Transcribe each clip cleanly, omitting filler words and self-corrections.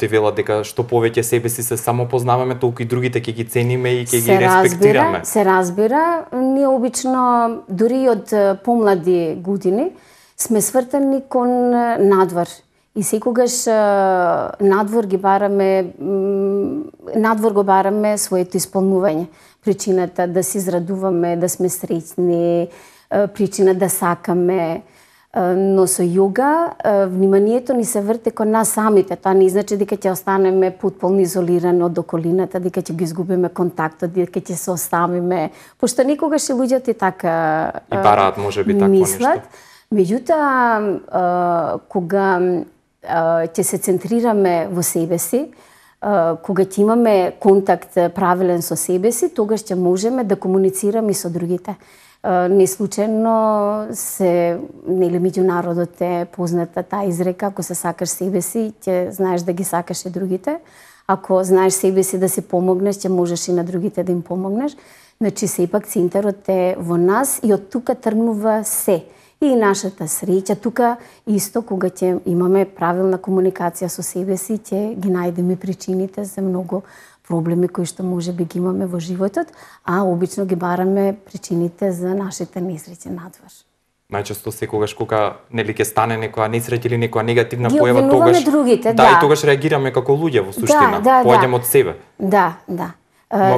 Ти велат дека што повеќе себе си се самопознаваме, толку и другите ќе ги цениме и ќе ги респектираме. Се разбира. Ние обично, дури од помлади години, сме свртани кон надвор. И секогаш надвор го бараме своето исполнување. Причината да се израдуваме, да сме среќни, причина да сакаме. Но со йога вниманието ни се врте кон нас самите. Тоа не значи дека ќе останеме потполно изолирани од околината, дека ќе ги изгубиме контактот, дека ќе се оставиме. Пошто никогаш и луѓето и така и бараат можеби такво нешто. Меѓутоа, кога ќе се центрираме во себе си, кога ќе имаме контакт правилен со себе си, тогаш ќе можеме да комуницираме и со другите. Не случајно меѓу народот е позната таа изрека: ако се сакаш себе си, ќе знаеш да ги сакаш и другите. Ако знаеш себе си да си помогнеш, ќе можеш и на другите да им помогнеш. Значи, сепак центарот е во нас и од тука тргнува се. И нашата среќа тука исто, кога ќе имаме правилна комуникација со себе си, ќе ги најдеме причините за многу проблеми кои што можеби ги имаме во животот, а обично ги бараме причините за нашите несреќи надвор. Најчесто секогаш кога ќе стане некоја несреќа или некоја негативна ги појава, тогаш другите, и тогаш реагираме како луѓе во суштина, поаѓаме од себе. Да.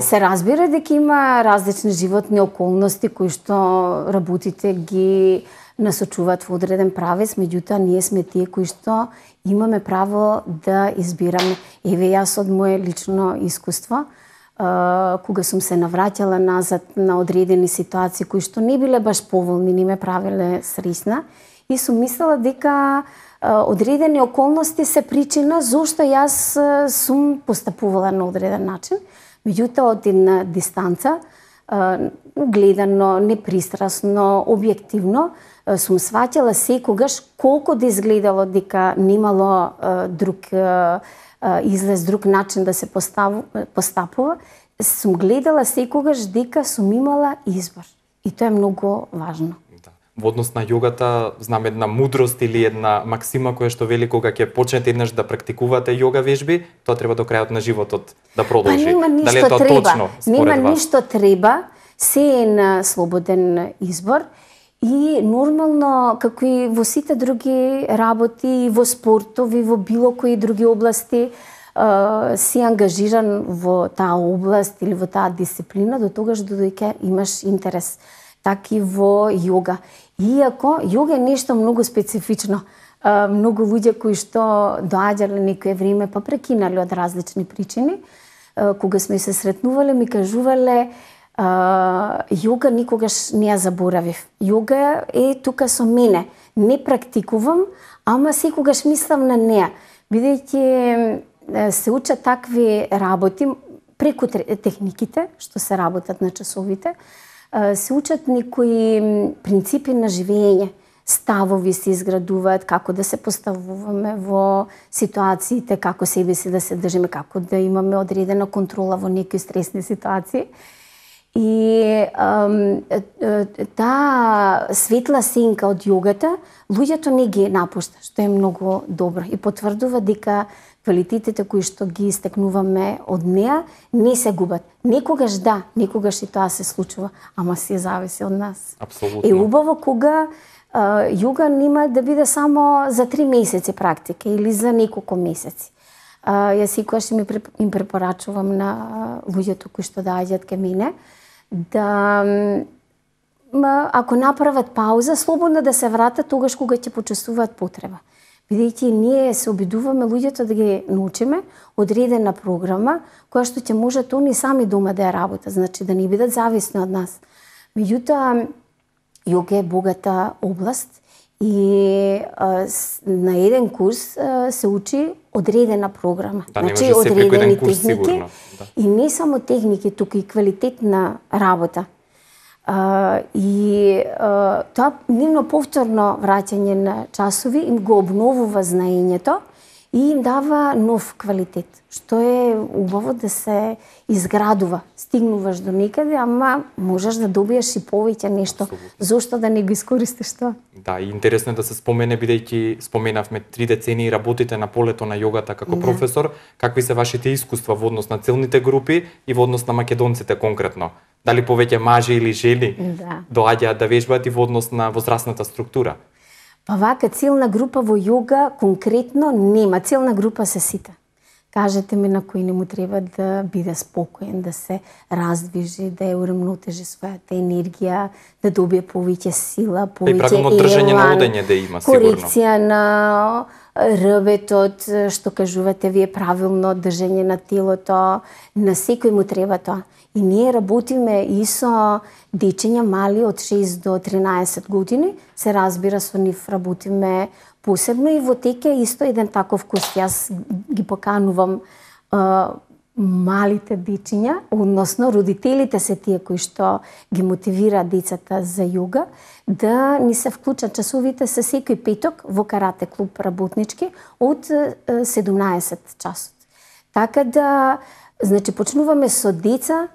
Се разбира дека има различни животни околности кои што работите ги насочуваат во одреден правец, меѓутоа ние сме тие кои што имаме право да избираме. Еве, јас од мое лично искуство, кога сум се навраќала назад на одредени ситуации кои што не биле баш поволни, не ме правеле среќна, и сум мислела дека одредени околности се причина зошто јас сум постапувала на одреден начин. Меѓутоа, од една дистанца, гледано, непристрасно, објективно, сум сваќала секогаш колку да изгледало дека немало друг излез, друг начин да се постапува, сум гледала секогаш дека сум имала избор. И тоа е многу важно. Во однос на јогата, знам една мудрост или една максима која што вели кога ќе почнете еднаш да практикувате јога вежби, тоа треба до крајот на животот да продолжи. Нема ништо треба. Нема ништо треба, се е на слободен избор. И нормално, како и во сите други работи, во спортови, во било кои други области, си ангажиран во таа област или во таа дисциплина, до тогаш додека имаш интерес. Така и во јога. Иако јога е нешто многу специфично. Многу луѓе кои што доаѓале некое време па прекинале од различни причини, кога сме се сретнувале, ми кажувале: јога никогаш не ја заборавив. Јога е тука со мене. Не практикувам, ама секогаш мислам на неа. Бидејќи се учат такви работи преку техниките што се работат на часовите, се учат некои принципи на живење. Ставови се изградуваат, како да се поставуваме во ситуациите, како себе си да се држиме, како да имаме одредена контрола во некои стресни ситуации. И таа светла сенка од јогата, луѓето не ги напушта, што е многу добро и потврдува дека квалитетите кои што ги истекнуваме од неа не се губат. Некогаш да, некогаш и тоа се случува, ама се зависи од нас. Апсолутно. Е убаво кога јога нема да биде само за 3 месеци практика или за неколку месеци. Јас секогаш им препорачувам на луѓето кои што доаѓаат кај мене да ако направат пауза, слободно да се вратат тогаш кога ќе почувствуваат потреба. Бидејќи ние се обидуваме луѓето да ги научиме одредена програма која што ќе можат они сами дома да ја работат, значи да не бидат зависни од нас. Меѓутоа, јога е богата област и на еден курс се учи одредена програма. Да, значи одредени техники и не само техники, туку и квалитетна работа. И тоа нивно повторно враќање на часови им го обновува знаењето и им дава нов квалитет, што е убаво да се изградува. Стигнуваш до некаде, ама можеш да добиеш и повеќе нешто. Зошто да не го искористиш тоа? Да, и интересно е да се спомене, бидејќи споменавме 3 децении работите на полето на јогата како професор, какви се вашите искуства во однос на целните групи и во однос на македонците конкретно? Дали повеќе мажи или жени доаѓаат да вежбаат и во однос на возрастната структура? Па вака целна група во јога конкретно нема. Целна група се сите. Кажете ми на кој не му треба да биде спокоен, да се раздвижи, да ја урамнотежи својата енергија, да добие повеќе сила, повеќе правилно држење на одење да има, сигурно. Корекција на рбетот, што кажувате вие, правилно држење на телото, на секој му треба тоа. И ние работиме и со дечиња мали од 6 до 13 години, се разбира со нив работиме посебно и во теке исто еден таков курс. Јас ги поканувам малите дечиња, односно родителите се тие кои што ги мотивираат децата за јога, да ни се вклучат. Часовите се секој петок во карате клуб работнички од 17 часот. Така да, значи, почнуваме со деца,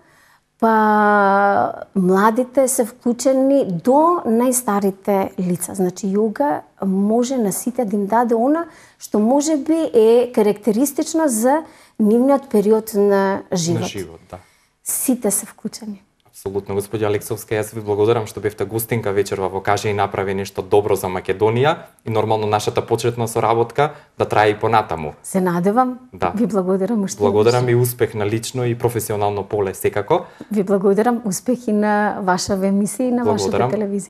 па младите се вклучени до најстарите лица. Значи, јога може на сите да им даде она што може би е карактеристично за нивниот период на живот. На живот, да. Сите се вклучени. Апсолутно, господи Алексовска, јас ви благодарам што бевте гостинка вечерва во Кажи и направи нешто добро за Македонија и нормално нашата почетна соработка да трае и понатаму. Се надевам. Да. Ви благодарам уште. Благодарам и успех на лично и професионално поле секако. Ви благодарам, успех и на ваша емисија и на вашата телевизија.